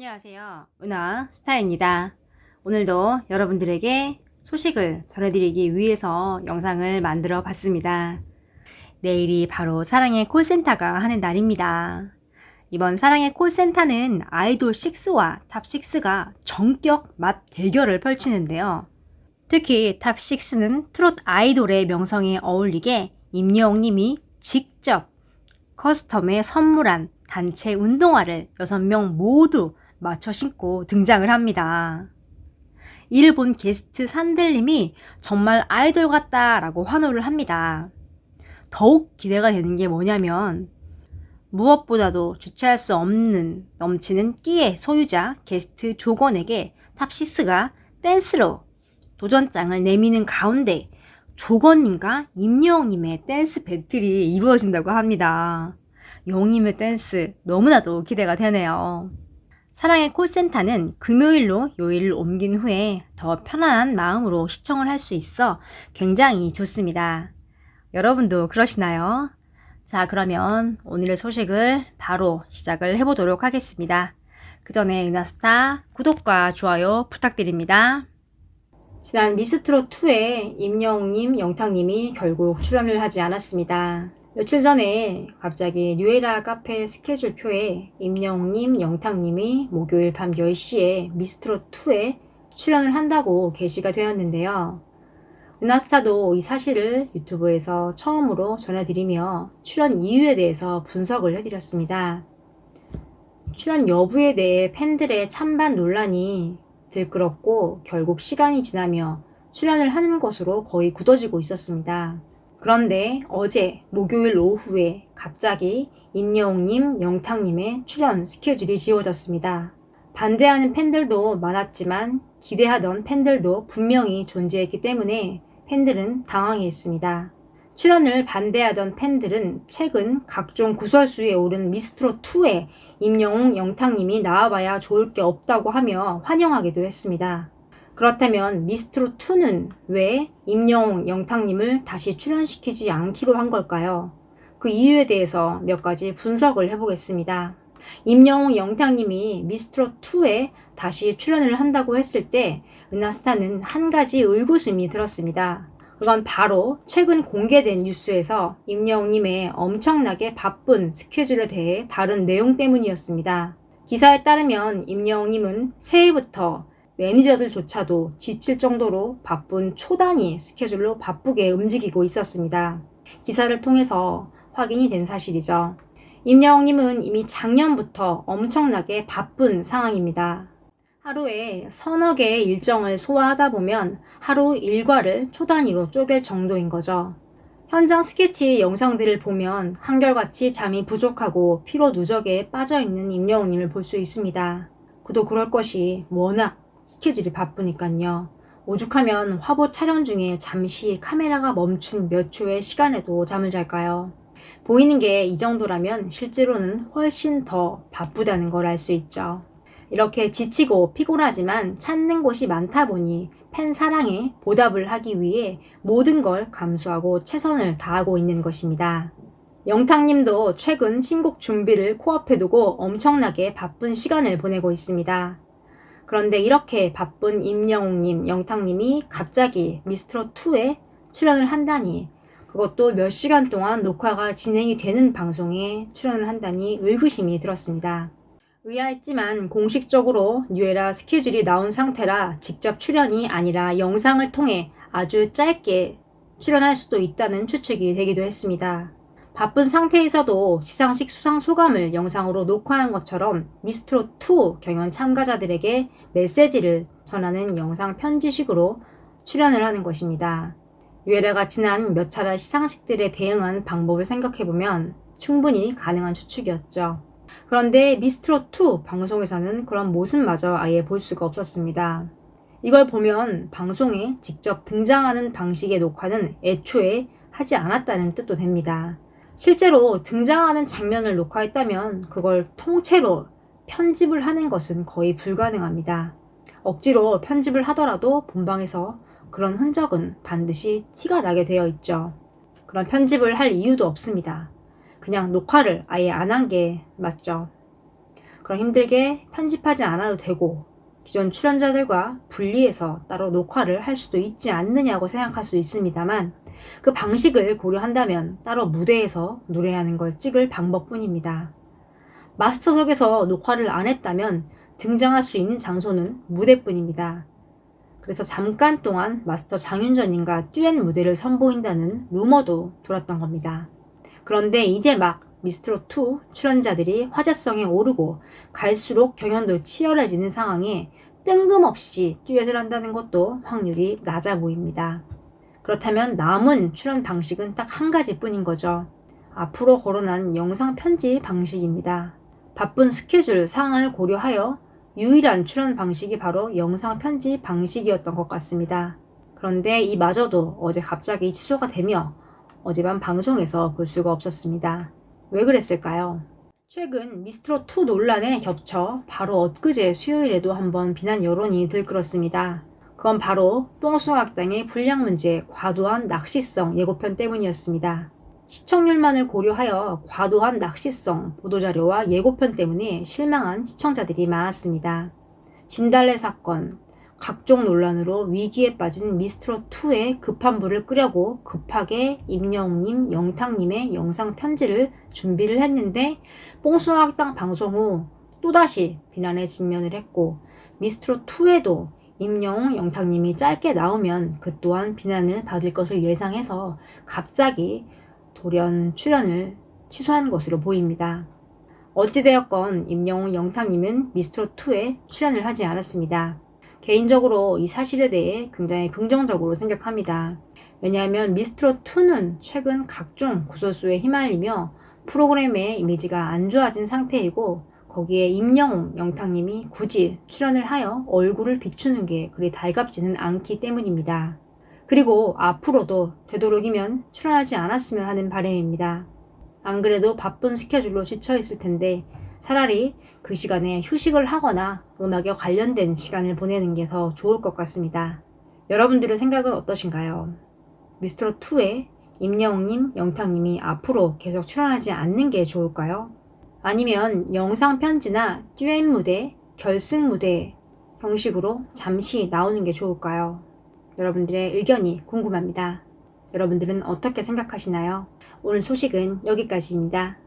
안녕하세요. 은하 스타입니다. 오늘도 여러분들에게 소식을 전해드리기 위해서 영상을 만들어 봤습니다. 내일이 바로 사랑의 콜센터가 하는 날입니다. 이번 사랑의 콜센터는 아이돌 6와 탑6가 전격 맛 대결을 펼치는데요. 특히 탑6는 트롯 아이돌의 명성에 어울리게 임여웅 님이 직접 커스텀에 선물한 단체 운동화를 6명 모두 맞춰 신고 등장을 합니다. 이를 본 게스트 산들님이 정말 아이돌 같다 라고 환호를 합니다. 더욱 기대가 되는 게 뭐냐면 무엇보다도 주체할 수 없는 넘치는 끼의 소유자 게스트 조건에게 탑6가 댄스로 도전장을 내미는 가운데 조건님과 임여웅님의 댄스 배틀이 이루어진다고 합니다. 영웅님의 댄스 너무나도 기대가 되네요. 사랑의 콜센터는 금요일로 요일을 옮긴 후에 더 편안한 마음으로 시청을 할 수 있어 굉장히 좋습니다. 여러분도 그러시나요? 자, 그러면 오늘의 소식을 바로 시작을 해보도록 하겠습니다. 그 전에 은하스타 구독과 좋아요 부탁드립니다. 지난 미스트롯2에 임여웅님, 영탁님이 결국 출연을 하지 않았습니다. 며칠 전에 갑자기 뉴에라 카페 스케줄표에 임여웅님, 영탁님이 목요일 밤 10시에 미스트롯2에 출연을 한다고 게시가 되었는데요. 은하스타도 이 사실을 유튜브에서 처음으로 전해드리며 출연 이유에 대해서 분석을 해드렸습니다. 출연 여부에 대해 팬들의 찬반 논란이 들끓었고 결국 시간이 지나며 출연을 하는 것으로 거의 굳어지고 있었습니다. 그런데 어제 목요일 오후에 갑자기 임여웅님, 영탁님의 출연 스케줄이 지워졌습니다. 반대하는 팬들도 많았지만 기대하던 팬들도 분명히 존재했기 때문에 팬들은 당황했습니다. 출연을 반대하던 팬들은 최근 각종 구설수에 오른 미스트롯2에 임여웅, 영탁님이 나와봐야 좋을 게 없다고 하며 환영하기도 했습니다. 그렇다면 미스트롯2는 왜 임여웅, 영탁님을 다시 출연시키지 않기로 한 걸까요? 그 이유에 대해서 몇 가지 분석을 해보겠습니다. 임여웅, 영탁님이 미스트롯2에 다시 출연을 한다고 했을 때 은하스타는 한 가지 의구심이 들었습니다. 그건 바로 최근 공개된 뉴스에서 임여웅님의 엄청나게 바쁜 스케줄에 대해 다룬 내용 때문이었습니다. 기사에 따르면 임여웅님은 새해부터 매니저들조차도 지칠 정도로 바쁜 초단위 스케줄로 바쁘게 움직이고 있었습니다. 기사를 통해서 확인이 된 사실이죠. 임여웅님은 이미 작년부터 엄청나게 바쁜 상황입니다. 하루에 서너 개의 일정을 소화하다 보면 하루 일과를 초단위로 쪼갤 정도인 거죠. 현장 스케치 영상들을 보면 한결같이 잠이 부족하고 피로 누적에 빠져있는 임여웅님을 볼 수 있습니다. 그도 그럴 것이 워낙 스케줄이 바쁘니까요. 오죽하면 화보 촬영 중에 잠시 카메라가 멈춘 몇 초의 시간에도 잠을 잘까요? 보이는 게 이 정도라면 실제로는 훨씬 더 바쁘다는 걸 알 수 있죠. 이렇게 지치고 피곤하지만 찾는 곳이 많다 보니 팬 사랑에 보답을 하기 위해 모든 걸 감수하고 최선을 다하고 있는 것입니다. 영탁님도 최근 신곡 준비를 코앞에 두고 엄청나게 바쁜 시간을 보내고 있습니다. 그런데 이렇게 바쁜 임여웅님, 영탁님이 갑자기 미스트롯2에 출연을 한다니, 그것도 몇 시간 동안 녹화가 진행이 되는 방송에 출연을 한다니 의구심이 들었습니다. 의아했지만 공식적으로 뉴에라 스케줄이 나온 상태라 직접 출연이 아니라 영상을 통해 아주 짧게 출연할 수도 있다는 추측이 되기도 했습니다. 바쁜 상태에서도 시상식 수상 소감을 영상으로 녹화한 것처럼 미스트롯2 경연 참가자들에게 메시지를 전하는 영상 편지식으로 출연을 하는 것입니다. 뉴에라가 지난 몇 차례 시상식들에 대응한 방법을 생각해보면 충분히 가능한 추측이었죠. 그런데 미스트롯2 방송에서는 그런 모습마저 아예 볼 수가 없었습니다. 이걸 보면 방송에 직접 등장하는 방식의 녹화는 애초에 하지 않았다는 뜻도 됩니다. 실제로 등장하는 장면을 녹화했다면 그걸 통째로 편집을 하는 것은 거의 불가능합니다. 억지로 편집을 하더라도 본방에서 그런 흔적은 반드시 티가 나게 되어 있죠. 그런 편집을 할 이유도 없습니다. 그냥 녹화를 아예 안 한 게 맞죠. 그럼 힘들게 편집하지 않아도 되고 기존 출연자들과 분리해서 따로 녹화를 할 수도 있지 않느냐고 생각할 수 있습니다만 그 방식을 고려한다면 따로 무대에서 노래하는 걸 찍을 방법뿐입니다. 마스터석에서 녹화를 안 했다면 등장할 수 있는 장소는 무대뿐입니다. 그래서 잠깐 동안 마스터 장윤정님과 듀엣 무대를 선보인다는 루머도 돌았던 겁니다. 그런데 이제 막 미스트롯2 출연자들이 화제성에 오르고 갈수록 경연도 치열해지는 상황에 뜬금없이 듀엣을 한다는 것도 확률이 낮아 보입니다. 그렇다면 남은 출연 방식은 딱 한 가지뿐인 거죠. 앞으로 거론한 영상 편집 방식입니다. 바쁜 스케줄 상황을 고려하여 유일한 출연 방식이 바로 영상 편집 방식이었던 것 같습니다. 그런데 이마저도 어제 갑자기 취소가 되며 어젯밤 방송에서 볼 수가 없었습니다. 왜 그랬을까요? 최근 미스트롯2 논란에 겹쳐 바로 엊그제 수요일에도 한번 비난 여론이 들끓었습니다. 그건 바로 뽕숭아학당의 불량 문제, 과도한 낚시성 예고편 때문이었습니다. 시청률만을 고려하여 과도한 낚시성 보도자료와 예고편 때문에 실망한 시청자들이 많았습니다. 진달래 사건, 각종 논란으로 위기에 빠진 미스트롯2의 급한 불을 끄려고 급하게 임영웅님, 영탁님의 영상 편지를 준비를 했는데 뽕숭아학당 방송 후 또다시 비난에 직면을 했고 미스트롯2에도 임영웅, 영탁님이 짧게 나오면 그 또한 비난을 받을 것을 예상해서 갑자기 돌연 출연을 취소한 것으로 보입니다. 어찌되었건 임영웅, 영탁님은 미스트롯2에 출연을 하지 않았습니다. 개인적으로 이 사실에 대해 굉장히 긍정적으로 생각합니다. 왜냐하면 미스트롯2는 최근 각종 구설수에 휘말리며 프로그램의 이미지가 안 좋아진 상태이고 거기에 임영웅, 영탁님이 굳이 출연을 하여 얼굴을 비추는 게 그리 달갑지는 않기 때문입니다. 그리고 앞으로도 되도록이면 출연하지 않았으면 하는 바람입니다. 안 그래도 바쁜 스케줄로 지쳐있을 텐데 차라리 그 시간에 휴식을 하거나 음악에 관련된 시간을 보내는 게 더 좋을 것 같습니다. 여러분들의 생각은 어떠신가요? 미스트롯2에 임영웅님, 영탁님이 앞으로 계속 출연하지 않는 게 좋을까요? 아니면 영상 편지나 듀엣 무대, 결승 무대 형식으로 잠시 나오는 게 좋을까요? 여러분들의 의견이 궁금합니다. 여러분들은 어떻게 생각하시나요? 오늘 소식은 여기까지입니다.